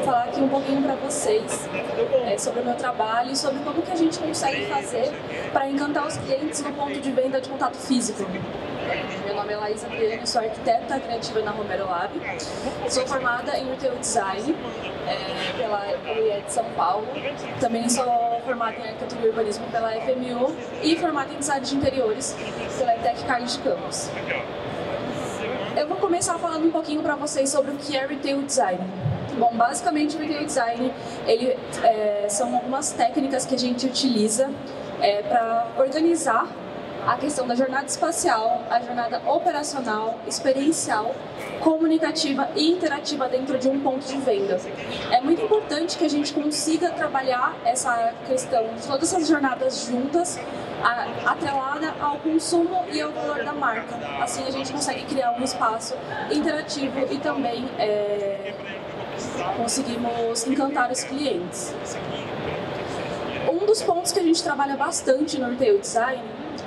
falar aqui um pouquinho para vocês sobre o meu trabalho e sobre como que a gente consegue fazer para encantar os clientes no ponto de venda de contato físico. Meu nome é Laísa Adriane, sou arquiteta criativa na Romero Lab, sou formada em Retail Design pela UE de São Paulo, também sou formada em Arquitetura e Urbanismo pela FMU e formada em Design de Interiores pela ETEC Carlos de Campos. Eu vou começar falando um pouquinho para vocês sobre o que é Retail Design. Bom, basicamente o Retail Design são algumas técnicas que a gente utiliza para organizar a questão da jornada espacial, a jornada operacional, experiencial, comunicativa e interativa dentro de um ponto de venda. É muito importante que a gente consiga trabalhar essa questão de todas essas jornadas juntas, atrelada ao consumo e ao valor da marca. Assim a gente consegue criar um espaço interativo e também conseguimos encantar os clientes. Um dos pontos que a gente trabalha bastante no Retail Design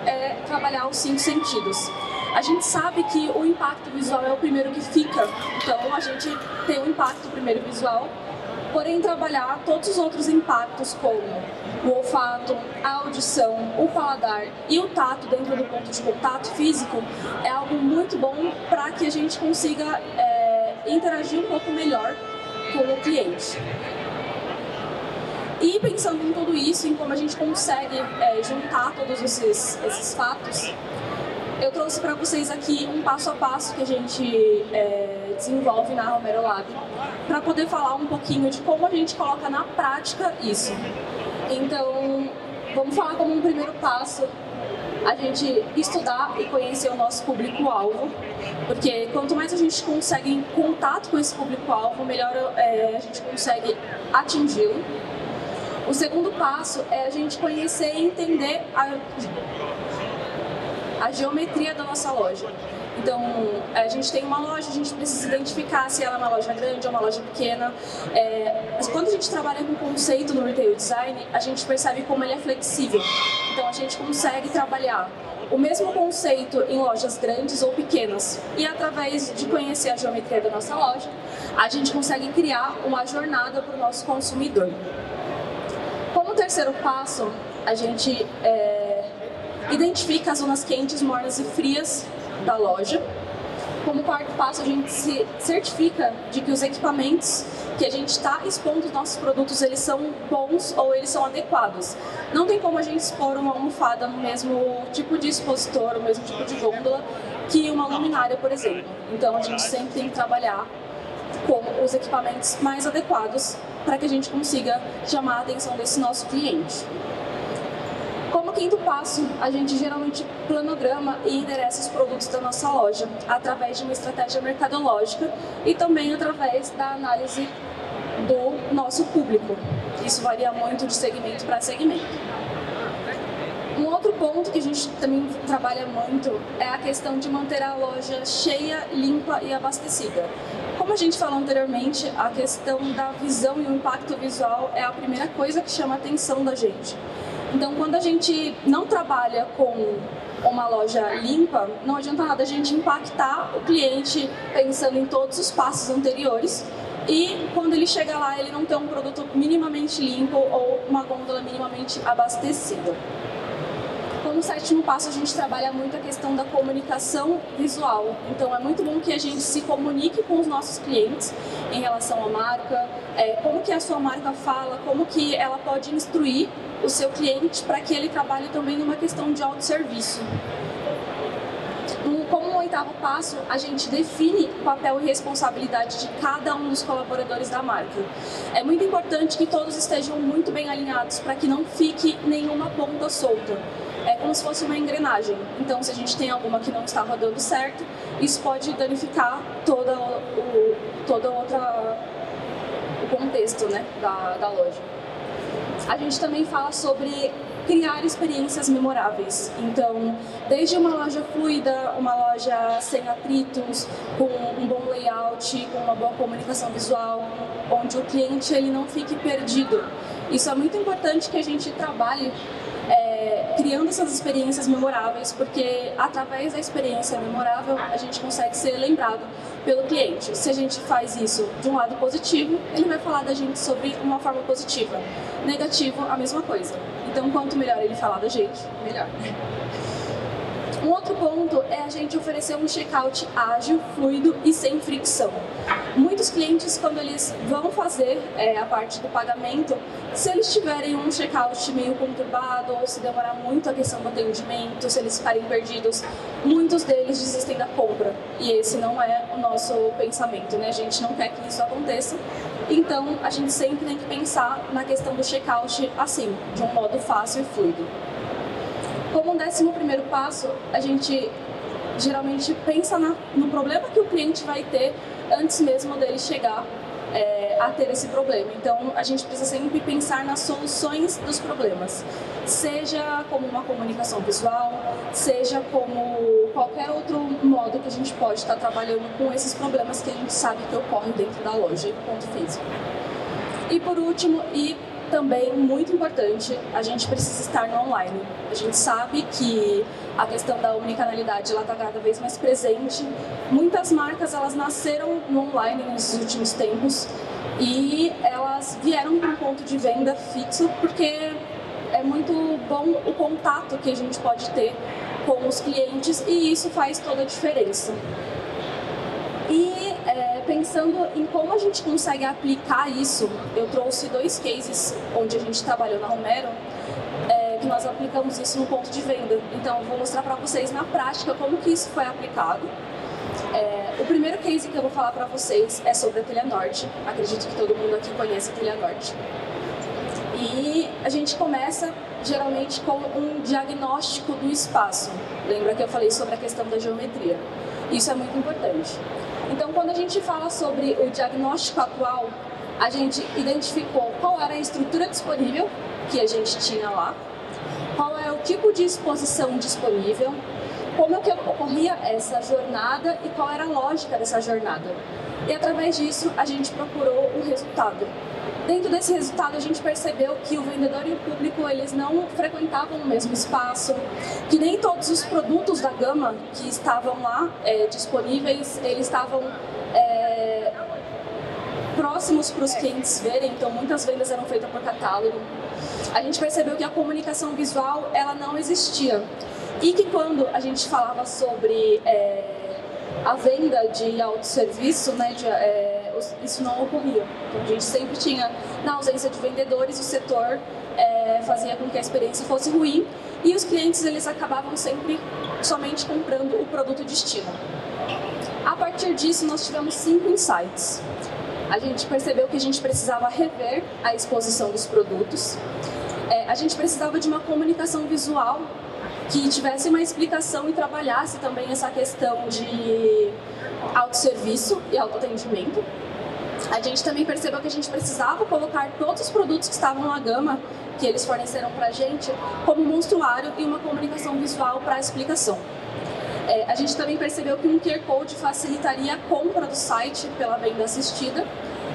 é trabalhar os 5 sentidos. A gente sabe que o impacto visual é o primeiro que fica, então a gente tem o impacto primeiro visual, porém trabalhar todos os outros impactos como o olfato, a audição, o paladar e o tato dentro do ponto de contato físico é algo muito bom para que a gente consiga interagir um pouco melhor com o cliente. E pensando em tudo isso, em como a gente consegue juntar todos esses fatos, eu trouxe para vocês aqui um passo a passo que a gente desenvolve na Romero Lab, para poder falar um pouquinho de como a gente coloca na prática isso. Então, vamos falar como um primeiro passo, a gente estudar e conhecer o nosso público-alvo, porque quanto mais a gente consegue em contato com esse público-alvo, melhor a gente consegue atingi-lo. O segundo passo é a gente conhecer e entender a geometria da nossa loja. Então, a gente tem uma loja, a gente precisa identificar se ela é uma loja grande ou uma loja pequena. Mas quando a gente trabalha com conceito no Retail Design, a gente percebe como ele é flexível. Então, a gente consegue trabalhar o mesmo conceito em lojas grandes ou pequenas. E através de conhecer a geometria da nossa loja, a gente consegue criar uma jornada para o nosso consumidor. Como terceiro passo, a gente identifica as zonas quentes, mornas e frias da loja. Como quarto passo, a gente se certifica de que os equipamentos que a gente está expondo os nossos produtos, eles são bons ou eles são adequados. Não tem como a gente expor uma almofada no mesmo tipo de expositor, no mesmo tipo de gôndola que uma luminária, por exemplo. Então a gente sempre tem que trabalhar com os equipamentos mais adequados para que a gente consiga chamar a atenção desse nosso cliente. Como quinto passo, a gente geralmente planograma e endereça os produtos da nossa loja através de uma estratégia mercadológica e também através da análise do nosso público. Isso varia muito de segmento para segmento. Um outro ponto que a gente também trabalha muito é a questão de manter a loja cheia, limpa e abastecida. Como a gente falou anteriormente, a questão da visão e o impacto visual é a primeira coisa que chama a atenção da gente. Então, quando a gente não trabalha com uma loja limpa, não adianta nada a gente impactar o cliente pensando em todos os passos anteriores e quando ele chega lá, ele não tem um produto minimamente limpo ou uma gôndola minimamente abastecida. Como sétimo passo, a gente trabalha muito a questão da comunicação visual. Então, é muito bom que a gente se comunique com os nossos clientes em relação à marca, como que a sua marca fala, como que ela pode instruir o seu cliente para que ele trabalhe também numa questão de autosserviço. Como oitavo passo, a gente define o papel e responsabilidade de cada um dos colaboradores da marca. É muito importante que todos estejam muito bem alinhados para que não fique nenhuma ponta solta. É como se fosse uma engrenagem. Então, se a gente tem alguma que não está rodando certo, isso pode danificar todo o contexto, né, da loja. A gente também fala sobre criar experiências memoráveis. Então, desde uma loja fluida, uma loja sem atritos, com um bom layout, com uma boa comunicação visual, onde o cliente ele não fique perdido. Isso é muito importante que a gente trabalhe criando essas experiências memoráveis, porque através da experiência memorável a gente consegue ser lembrado pelo cliente. Se a gente faz isso de um lado positivo, ele vai falar da gente sobre uma forma positiva. Negativo, a mesma coisa. Então, quanto melhor ele falar da gente, melhor. Um outro ponto é a gente oferecer um checkout ágil, fluido e sem fricção. Muitos clientes, quando eles vão fazer a parte do pagamento, se eles tiverem um checkout meio conturbado ou se demorar muito a questão do atendimento, se eles ficarem perdidos, muitos deles desistem da compra. E esse não é o nosso pensamento, né? A gente não quer que isso aconteça. Então, a gente sempre tem que pensar na questão do checkout assim, de um modo fácil e fluido. Como 11º passo, a gente geralmente pensa no problema que o cliente vai ter antes mesmo dele chegar a ter esse problema. Então, a gente precisa sempre pensar nas soluções dos problemas, seja como uma comunicação visual, seja como qualquer outro modo que a gente pode estar trabalhando com esses problemas que a gente sabe que ocorrem dentro da loja, ponto físico. E por último, também, muito importante, a gente precisa estar no online. A gente sabe que a questão da omnicanalidade está cada vez mais presente. Muitas marcas elas nasceram no online nesses últimos tempos e elas vieram para um ponto de venda fixo porque é muito bom o contato que a gente pode ter com os clientes e isso faz toda a diferença. E pensando em como a gente consegue aplicar isso, eu trouxe 2 cases onde a gente trabalhou na Romero, que nós aplicamos isso no ponto de venda. Então, eu vou mostrar para vocês na prática como que isso foi aplicado. O primeiro case que eu vou falar para vocês é sobre a Telha Norte. Acredito que todo mundo aqui conhece a Telha Norte. E a gente começa geralmente com um diagnóstico do espaço. Lembra que eu falei sobre a questão da geometria? Isso é muito importante. Então, quando a gente fala sobre o diagnóstico atual, a gente identificou qual era a estrutura disponível que a gente tinha lá, qual é o tipo de exposição disponível, como é que ocorria essa jornada e qual era a lógica dessa jornada. E através disso, a gente procurou um resultado. Dentro desse resultado, a gente percebeu que o vendedor e o público eles não frequentavam o mesmo espaço, que nem todos os produtos da gama que estavam lá disponíveis, eles estavam próximos para os clientes verem, então muitas vendas eram feitas por catálogo. A gente percebeu que a comunicação visual ela não existia e que quando a gente falava sobre a venda de autosserviço, né, isso não ocorria. Então, a gente sempre tinha, na ausência de vendedores, o setor fazia com que a experiência fosse ruim e os clientes eles acabavam sempre somente comprando o produto destino. A partir disso, nós tivemos 5 insights. A gente percebeu que a gente precisava rever a exposição dos produtos, a gente precisava de uma comunicação visual que tivesse uma explicação e trabalhasse também essa questão de autosserviço e autoatendimento. A gente também percebeu que a gente precisava colocar todos os produtos que estavam na gama que eles forneceram para a gente como monstruário e uma comunicação visual para a explicação. A gente também percebeu que um QR Code facilitaria a compra do site pela venda assistida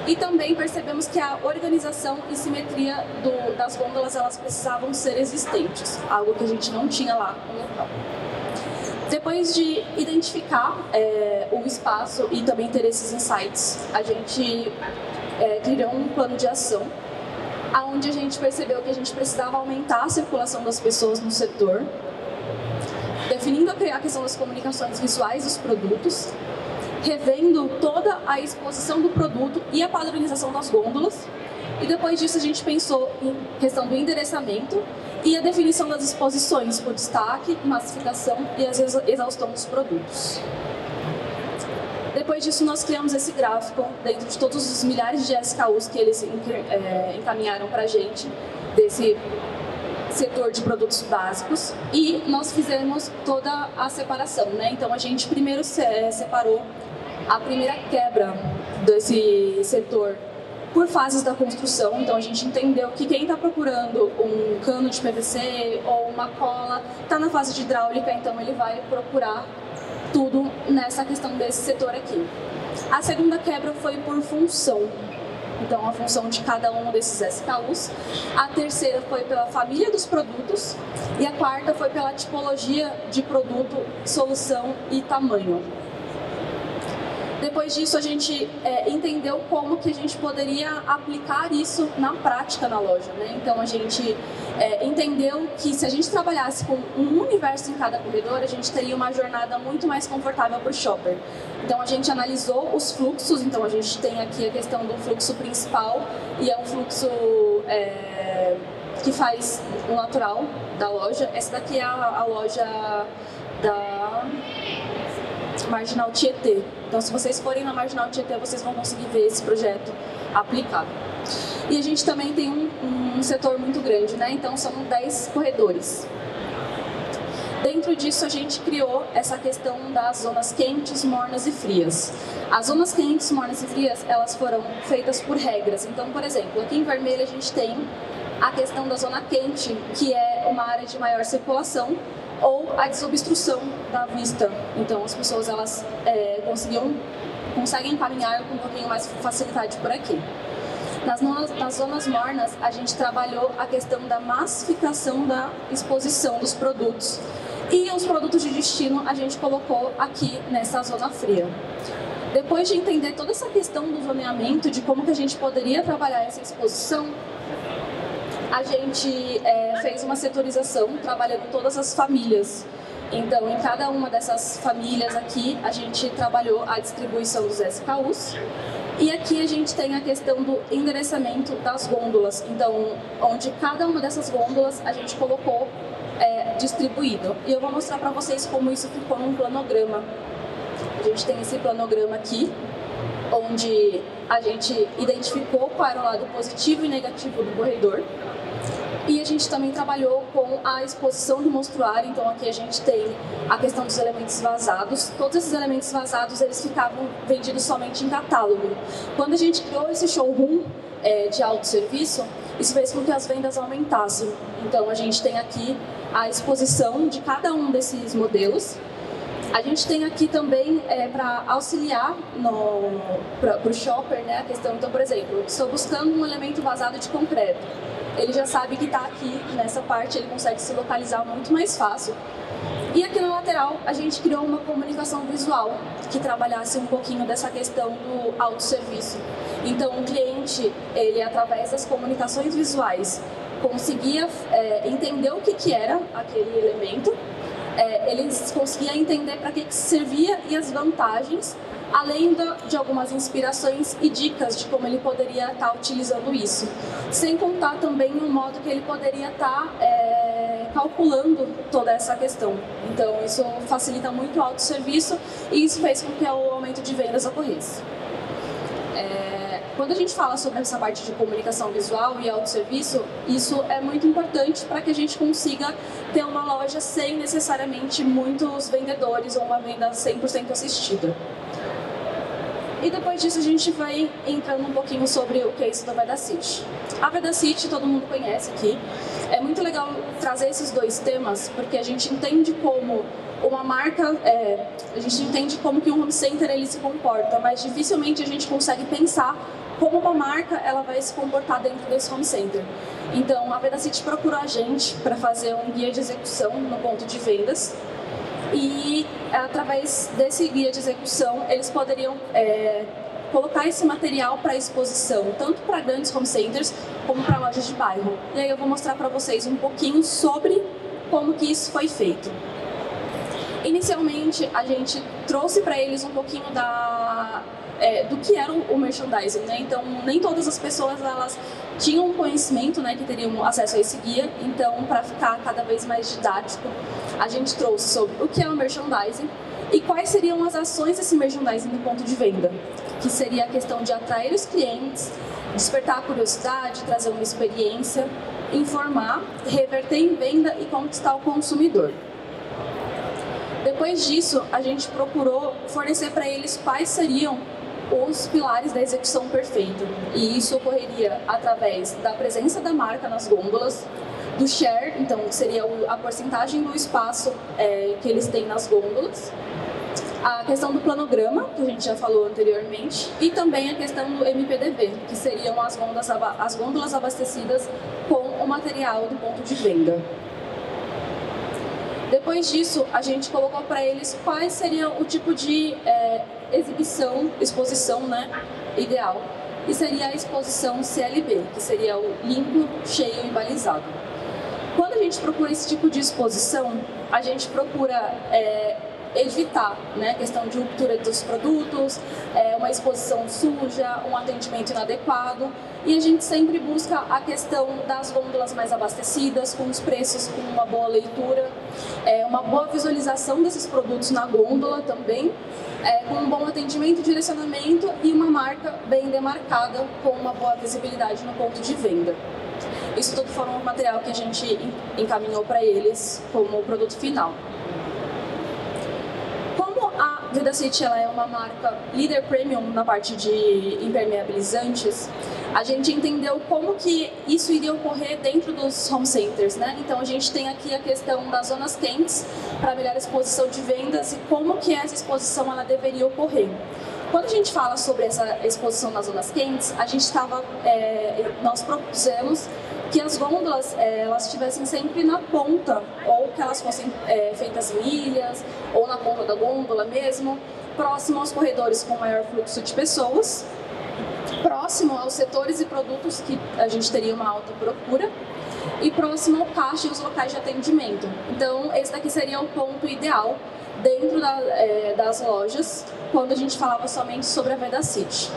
e também percebemos que a organização e simetria das gôndolas elas precisavam ser existentes, algo que a gente não tinha lá no local. Depois de identificar o espaço e também ter esses insights, a gente criou um plano de ação, onde a gente percebeu que a gente precisava aumentar a circulação das pessoas no setor, definindo a questão das comunicações visuais dos produtos, revendo toda a exposição do produto e a padronização das gôndolas, e depois disso a gente pensou em questão do endereçamento e a definição das exposições por destaque, massificação e a exaustão dos produtos. Depois disso, nós criamos esse gráfico dentro de todos os milhares de SKUs que eles encaminharam para a gente, desse setor de produtos básicos, e nós fizemos toda a separação, né? Então, a gente primeiro separou a primeira quebra desse setor por fases da construção. Então, a gente entendeu que quem está procurando um cano de PVC ou uma cola está na fase de hidráulica, então ele vai procurar tudo nessa questão desse setor aqui. A segunda quebra foi por função. Então, a função de cada um desses SKUs. A terceira foi pela família dos produtos. E a quarta foi pela tipologia de produto, solução e tamanho. depois disso, a gente entendeu como que a gente poderia aplicar isso na prática na loja, né? Então, a gente entendeu que se a gente trabalhasse com um universo em cada corredor, a gente teria uma jornada muito mais confortável para o shopper. Então, a gente analisou os fluxos. Então, a gente tem aqui a questão do fluxo principal, e é um fluxo que faz o natural da loja. Essa daqui é a loja da Marginal Tietê. Então, se vocês forem na Marginal Tietê, vocês vão conseguir ver esse projeto aplicado. E a gente também tem um setor muito grande, né? Então, são 10 corredores. Dentro disso, a gente criou essa questão das zonas quentes, mornas e frias. As zonas quentes, mornas e frias, elas foram feitas por regras. Então, por exemplo, aqui em vermelho a gente tem a questão da zona quente, que é uma área de maior circulação, ou a desobstrução da vista. Então, as pessoas elas conseguem caminhar com um pouquinho mais de facilidade por aqui. Nas zonas mornas, a gente trabalhou a questão da massificação da exposição dos produtos. E os produtos de destino a gente colocou aqui nessa zona fria. Depois de entender toda essa questão do zoneamento, de como que a gente poderia trabalhar essa exposição, a gente fez uma setorização trabalhando todas as famílias. Então, em cada uma dessas famílias aqui, a gente trabalhou a distribuição dos SKUs. E aqui a gente tem a questão do endereçamento das gôndolas. Então, onde cada uma dessas gôndolas a gente colocou distribuído. E eu vou mostrar para vocês como isso ficou num planograma. A gente tem esse planograma aqui, onde a gente identificou qual era o lado positivo e negativo do corredor. E a gente também trabalhou com a exposição do monstruário. Então aqui a gente tem a questão dos elementos vazados. Todos esses elementos vazados, eles ficavam vendidos somente em catálogo. Quando a gente criou esse showroom de autosserviço, isso fez com que as vendas aumentassem. Então a gente tem aqui a exposição de cada um desses modelos. A gente tem aqui também para auxiliar para o shopper, né, a questão. Então, por exemplo, estou buscando um elemento vazado de concreto. Ele já sabe que está aqui nessa parte, ele consegue se localizar muito mais fácil. E aqui na lateral, a gente criou uma comunicação visual que trabalhasse um pouquinho dessa questão do autosserviço. Então, o cliente, ele através das comunicações visuais, conseguia entender o que era aquele elemento, ele conseguia entender para que servia e as vantagens, além de algumas inspirações e dicas de como ele poderia estar utilizando isso. Sem contar também o modo que ele poderia estar calculando toda essa questão. Então, isso facilita muito o autosserviço e isso fez com que o aumento de vendas ocorresse. Quando a gente fala sobre essa parte de comunicação visual e autosserviço, isso é muito importante para que a gente consiga ter uma loja sem necessariamente muitos vendedores ou uma venda 100% assistida. E depois disso a gente vai entrando um pouquinho sobre o que é isso da Vedacity. A Vedacity todo mundo conhece aqui. É muito legal trazer esses dois temas, porque a gente entende como uma marca, a gente entende como que um home center ele se comporta, mas dificilmente a gente consegue pensar como uma marca ela vai se comportar dentro desse home center. Então a Vedacity procurou a gente para fazer um guia de execução no ponto de vendas. E através desse guia de execução, eles poderiam colocar esse material para exposição, tanto para grandes home centers como para lojas de bairro. E aí eu vou mostrar para vocês um pouquinho sobre como que isso foi feito. Inicialmente, a gente trouxe para eles um pouquinho do que era o merchandising, né? Então, nem todas as pessoas elas tinham conhecimento, né, que teriam acesso a esse guia. Então, para ficar cada vez mais didático, a gente trouxe sobre o que é o merchandising e quais seriam as ações desse merchandising no ponto de venda, que seria a questão de atrair os clientes, despertar a curiosidade, trazer uma experiência, informar, reverter em venda e conquistar o consumidor. Depois disso, a gente procurou fornecer para eles quais seriam os pilares da execução perfeita. E isso ocorreria através da presença da marca nas gôndolas, do share, então que seria a porcentagem do espaço que eles têm nas gôndolas, a questão do planograma, que a gente já falou anteriormente, e também a questão do MPDV, que seriam as gôndolas abastecidas com o material do ponto de venda. Depois disso, a gente colocou para eles quais seriam o tipo de exposição, né, ideal. E seria a exposição CLB, que seria o limpo, cheio e balizado. Quando a gente procura esse tipo de exposição, a gente procura evitar, né, a questão de ruptura dos produtos, uma exposição suja, um atendimento inadequado, e a gente sempre busca a questão das gôndolas mais abastecidas, com os preços com uma boa leitura, uma boa visualização desses produtos na gôndola também, com um bom atendimento, direcionamento e uma marca bem demarcada, com uma boa visibilidade no ponto de venda. Isso tudo foi um material que a gente encaminhou para eles como produto final. A Vedacity ela é uma marca líder premium na parte de impermeabilizantes. A gente entendeu como que isso iria ocorrer dentro dos home centers, né? Então a gente tem aqui a questão das zonas quentes para melhor exposição de vendas e como que essa exposição ela deveria ocorrer. Quando a gente fala sobre essa exposição nas zonas quentes, nós propusemos que as gôndolas elas estivessem sempre na ponta, ou que elas fossem feitas em ilhas, ou na ponta da gôndola mesmo, próximo aos corredores com maior fluxo de pessoas, próximo aos setores e produtos que a gente teria uma alta procura, e próximo ao caixa e os locais de atendimento. Então, esse daqui seria o ponto ideal dentro das lojas, quando a gente falava somente sobre a Vedacity.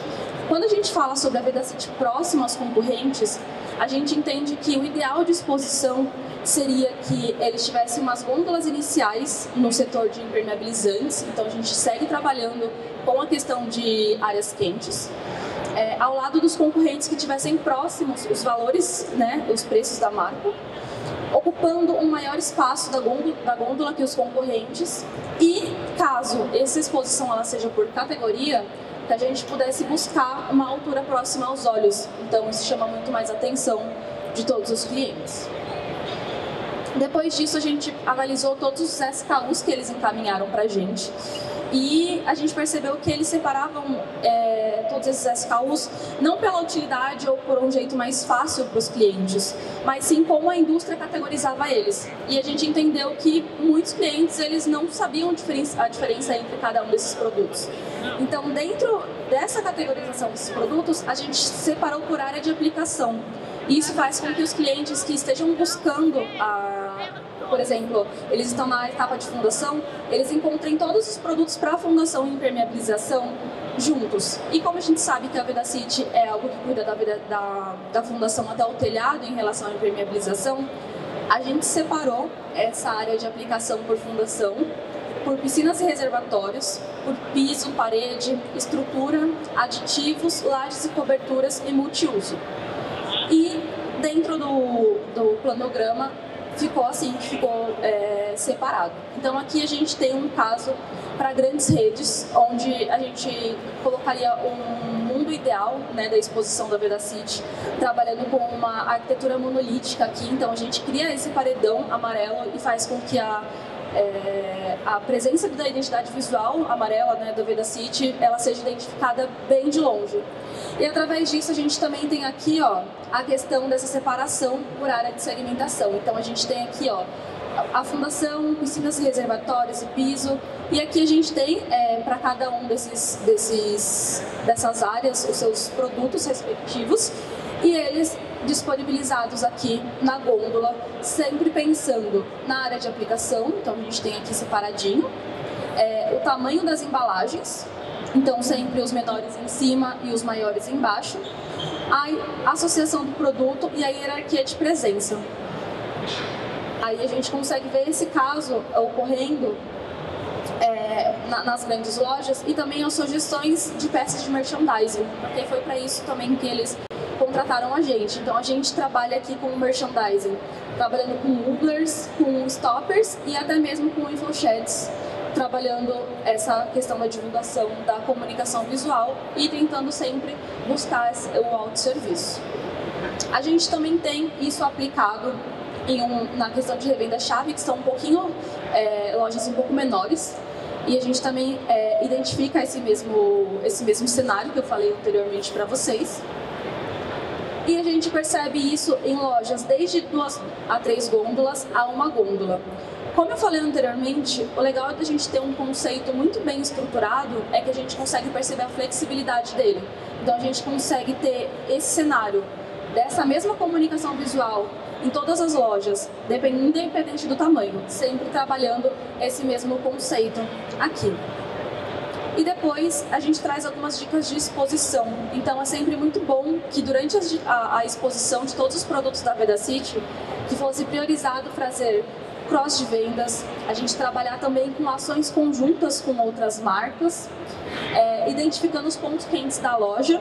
Quando a gente fala sobre a Vedacity próxima aos concorrentes, a gente entende que o ideal de exposição seria que eles tivessem umas gôndolas iniciais no setor de impermeabilizantes, então a gente segue trabalhando com a questão de áreas quentes, ao lado dos concorrentes que tivessem próximos os valores, né, os preços da marca, ocupando um maior espaço da gôndola que os concorrentes, e caso essa exposição ela seja por categoria, que a gente pudesse buscar uma altura próxima aos olhos. Então isso chama muito mais atenção de todos os clientes. Depois disso a gente analisou todos os SKUs que eles encaminharam para a gente e a gente percebeu que eles separavam todos esses SKUs não pela utilidade ou por um jeito mais fácil para os clientes, mas sim como a indústria categorizava eles. E a gente entendeu que muitos clientes eles não sabiam a diferença entre cada um desses produtos. Então, dentro dessa categorização desses produtos, a gente separou por área de aplicação. Isso faz com que os clientes que estejam buscando por exemplo, eles estão na etapa de fundação, eles encontrem todos os produtos para fundação e impermeabilização juntos. E como a gente sabe que a Vedacity é algo que cuida da fundação até o telhado em relação à impermeabilização, a gente separou essa área de aplicação por fundação, por piscinas e reservatórios, por piso, parede, estrutura, aditivos, lajes e coberturas e multiuso. E dentro do planograma ficou assim, separado. Então aqui a gente tem um caso para grandes redes, onde a gente colocaria um mundo ideal, né, da exposição da Vedacity, trabalhando com uma arquitetura monolítica aqui. Então a gente cria esse paredão amarelo e faz com que a presença da identidade visual amarela, né, da Vedacity, ela seja identificada bem de longe. E através disso a gente também tem aqui, ó, a questão dessa separação por área de segmentação. Então a gente tem aqui, ó, a fundação, piscinas e reservatórios e piso. E aqui a gente tem para cada um dessas áreas os seus produtos respectivos e eles disponibilizados aqui na gôndola, sempre pensando na área de aplicação. Então a gente tem aqui separadinho o tamanho das embalagens, então sempre os menores em cima e os maiores embaixo, a associação do produto e a hierarquia de presença. Aí a gente consegue ver esse caso ocorrendo nas grandes lojas e também as sugestões de peças de merchandising, porque foi para isso também que eles contrataram a gente. Então a gente trabalha aqui com merchandising, trabalhando com wobblers, com stoppers e até mesmo com infosheds, trabalhando essa questão da divulgação, da comunicação visual e tentando sempre buscar o autosserviço. A gente também tem isso aplicado na questão de revenda-chave, que são um pouquinho, lojas um pouco menores, e a gente também identifica esse mesmo cenário que eu falei anteriormente para vocês. E a gente percebe isso em lojas desde 2 a 3 gôndolas a uma gôndola. Como eu falei anteriormente, o legal da gente ter um conceito muito bem estruturado é que a gente consegue perceber a flexibilidade dele. Então a gente consegue ter esse cenário dessa mesma comunicação visual em todas as lojas, independente do tamanho, sempre trabalhando esse mesmo conceito aqui. E depois a gente traz algumas dicas de exposição. Então é sempre muito bom que durante a exposição de todos os produtos da Vedacity, que fosse priorizado fazer cross de vendas, a gente trabalhar também com ações conjuntas com outras marcas, identificando os pontos quentes da loja,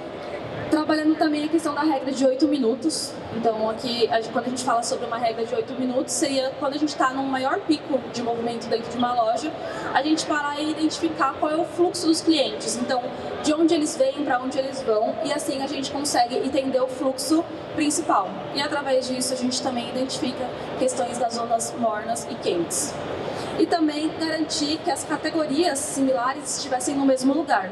trabalhando também a questão da regra de 8 minutos. Então aqui, quando a gente fala sobre uma regra de 8 minutos, seria quando a gente está num maior pico de movimento dentro de uma loja, a gente parar e identificar qual é o fluxo dos clientes. Então, de onde eles vêm, para onde eles vão, e assim a gente consegue entender o fluxo principal. E através disso a gente também identifica questões das zonas mornas e quentes. E também garantir que as categorias similares estivessem no mesmo lugar.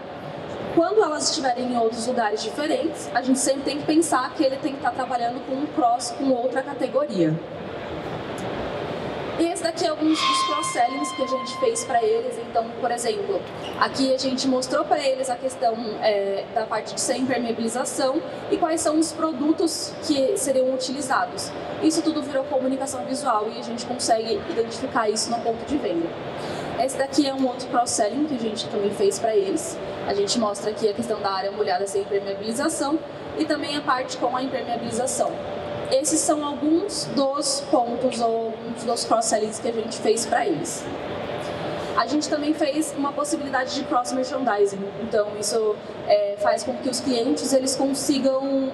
Quando elas estiverem em outros lugares diferentes, a gente sempre tem que pensar que ele tem que estar trabalhando com um cross com outra categoria. E esse daqui é alguns dos cross-sellings que a gente fez para eles. Então, por exemplo, aqui a gente mostrou para eles a questão da parte de sem impermeabilização e quais são os produtos que seriam utilizados. Isso tudo virou comunicação visual e a gente consegue identificar isso no ponto de venda. Esse daqui é um outro cross-selling que a gente também fez para eles. A gente mostra aqui a questão da área molhada sem impermeabilização e também a parte com a impermeabilização. Esses são alguns dos pontos ou alguns dos cross-sellings que a gente fez para eles. A gente também fez uma possibilidade de cross-merchandising. Então, isso faz com que os clientes eles consigam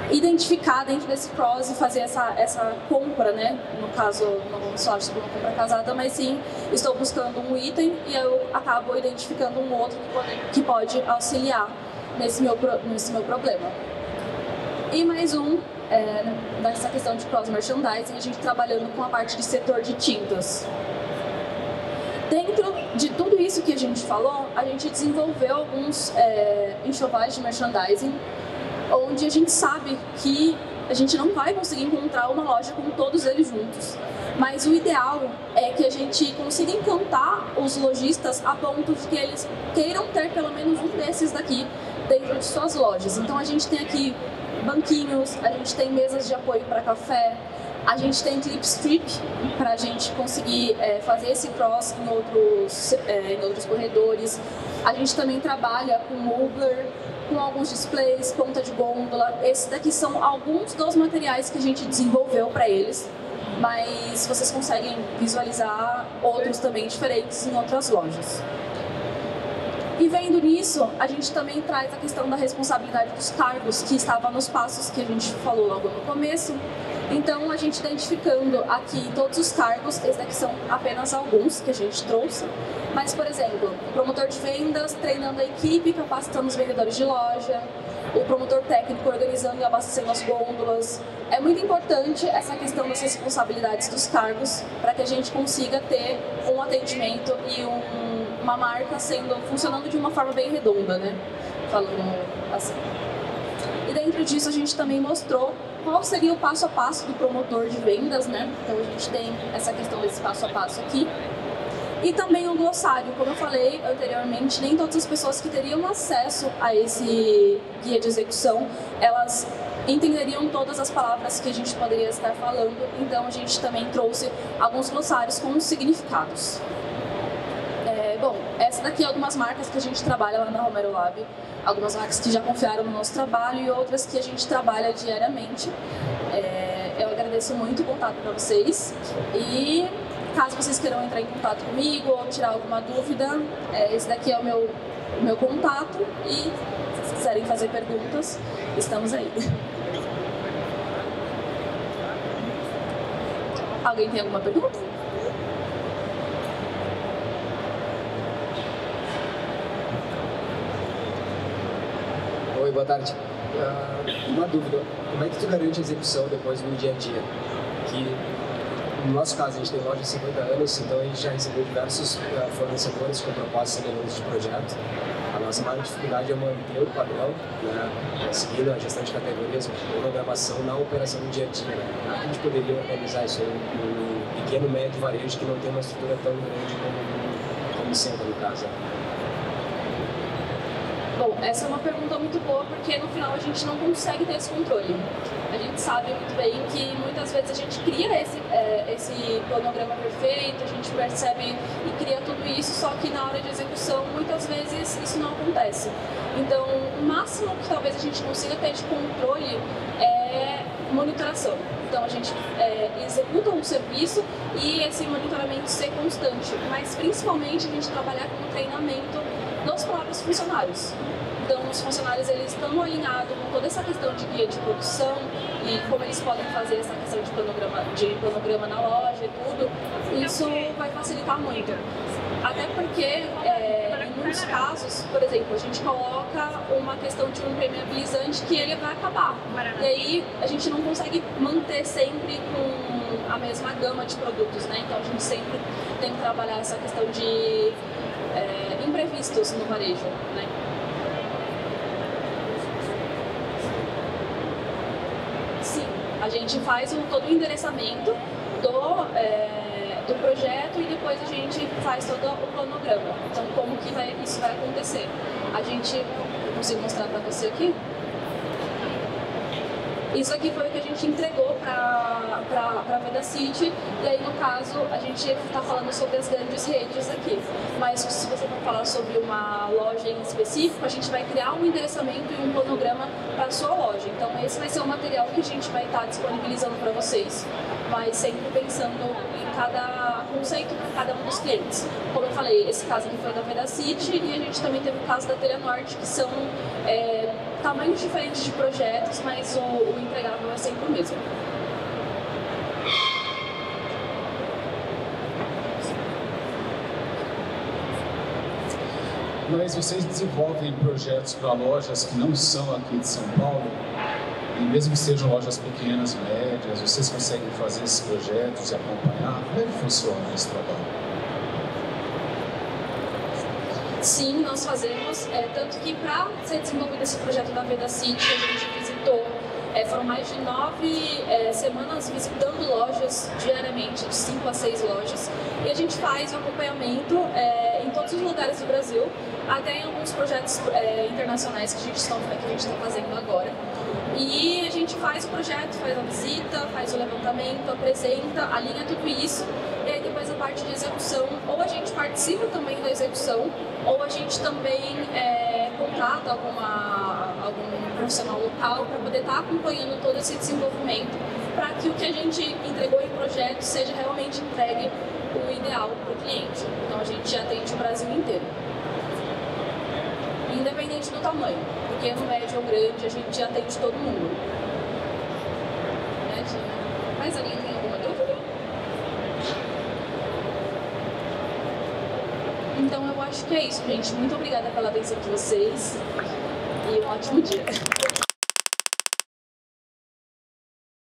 identificar dentro desse cross e fazer essa compra, né? No caso, não vamos falar sobre uma compra casada, mas sim, estou buscando um item e eu acabo identificando um outro que pode auxiliar nesse meu problema. E mais nessa questão de cross-merchandising, a gente trabalhando com a parte de setor de tintas. Dentro de tudo isso que a gente falou, a gente desenvolveu alguns enxovais de merchandising, onde a gente sabe que a gente não vai conseguir encontrar uma loja com todos eles juntos. Mas o ideal é que a gente consiga encantar os lojistas a ponto de que eles queiram ter pelo menos um desses daqui dentro de suas lojas. Então a gente tem aqui banquinhos, a gente tem mesas de apoio para café, a gente tem clip strip para a gente conseguir fazer esse cross em outros corredores. A gente também trabalha com muggler, com alguns displays, ponta de gôndola. Esses daqui são alguns dos materiais que a gente desenvolveu para eles, mas vocês conseguem visualizar outros também diferentes em outras lojas. E vendo nisso, a gente também traz a questão da responsabilidade dos cargos, que estava nos passos que a gente falou logo no começo. Então, a gente identificando aqui todos os cargos, esses daqui são apenas alguns que a gente trouxe. Mas, por exemplo, o promotor de vendas treinando a equipe, capacitando os vendedores de loja, o promotor técnico organizando e abastecendo as gôndolas. É muito importante essa questão das responsabilidades dos cargos para que a gente consiga ter um atendimento e uma marca funcionando de uma forma bem redonda, né? Falando assim. E dentro disso a gente também mostrou qual seria o passo a passo do promotor de vendas, né? Então a gente tem essa questão desse passo a passo aqui. E também o glossário, como eu falei anteriormente, nem todas as pessoas que teriam acesso a esse guia de execução, elas entenderiam todas as palavras que a gente poderia estar falando, então a gente também trouxe alguns glossários com significados. Bom, essa daqui é algumas marcas que a gente trabalha lá na Romero Lab, algumas marcas que já confiaram no nosso trabalho e outras que a gente trabalha diariamente. Eu agradeço muito o contato para vocês e caso vocês queiram entrar em contato comigo ou tirar alguma dúvida, esse daqui é o meu contato e se vocês quiserem fazer perguntas, estamos aí. Alguém tem alguma pergunta? Oi, boa tarde. Uma dúvida, como é que tu garante a execução depois no dia a dia? Que no nosso caso, a gente tem loja de 50 anos, então a gente já recebeu diversos fornecedores com propostas semelhantes de projeto. A nossa maior dificuldade é manter o padrão, né, seguindo a gestão de categorias, programação na operação do dia a dia. Né? A gente poderia organizar isso pequeno, médio varejo que não tem uma estrutura tão grande como o centro, no caso? Bom, essa é uma pergunta muito boa, porque no final a gente não consegue ter esse controle. A gente sabe muito bem que muitas vezes a gente cria esse cronograma perfeito, a gente percebe e cria tudo isso, só que na hora de execução, muitas vezes isso não acontece. Então, o máximo que talvez a gente consiga ter de controle é monitoração. Então, a gente executa um serviço e esse monitoramento ser constante, mas principalmente a gente trabalhar com o treinamento dos próprios funcionários. Então, os funcionários eles estão alinhados com toda essa questão de guia de produção e como eles podem fazer essa questão de cronograma na loja e tudo, isso vai facilitar muito. Até porque, em muitos casos, por exemplo, a gente coloca uma questão de um impermeabilizante que ele vai acabar. E aí, a gente não consegue manter sempre com a mesma gama de produtos, né? Então, a gente sempre tem que trabalhar essa questão de imprevistos no varejo, né? Sim, a gente faz todo o endereçamento do projeto e depois a gente faz todo o cronograma. Então, como que isso vai acontecer? Eu consigo mostrar para você aqui? Isso aqui foi o que a gente entregou para a Vedacity, e aí no caso a gente está falando sobre as grandes redes aqui. Mas se você for falar sobre uma loja em específico, a gente vai criar um endereçamento e um cronograma para a sua loja. Então esse vai ser o material que a gente vai estar disponibilizando para vocês, mas sempre pensando em cada conceito para cada um dos clientes. Como eu falei, esse caso aqui foi da Vedacity e a gente também teve o caso da Telha Norte, que são tamanhos diferentes de projetos, mas o entregável é sempre o mesmo. Mas vocês desenvolvem projetos para lojas que não são aqui de São Paulo? E mesmo que sejam lojas pequenas, médias, vocês conseguem fazer esses projetos e acompanhar? Como é que funciona esse trabalho? Sim, nós fazemos, tanto que para ser desenvolvido esse projeto da Vedacity, a gente visitou, foram mais de 9 semanas visitando lojas diariamente, de 5 a 6 lojas, e a gente faz o acompanhamento em todos os lugares do Brasil, até em alguns projetos internacionais que a gente está fazendo agora. E a gente faz o projeto, faz a visita, faz o levantamento, apresenta, alinha tudo isso, e aí depois a parte de execução, ou a gente participa também da execução, ou a gente também contrata algum profissional local para poder estar acompanhando todo esse desenvolvimento, para que o que a gente entregou em projeto seja realmente entregue o ideal para o cliente. Então a gente atende o Brasil inteiro, independente do tamanho, pequeno, médio ou grande, a gente atende todo mundo. Mas alguém tem alguma dúvida? Então eu acho que é isso, gente. Muito obrigada pela atenção de vocês e um ótimo dia.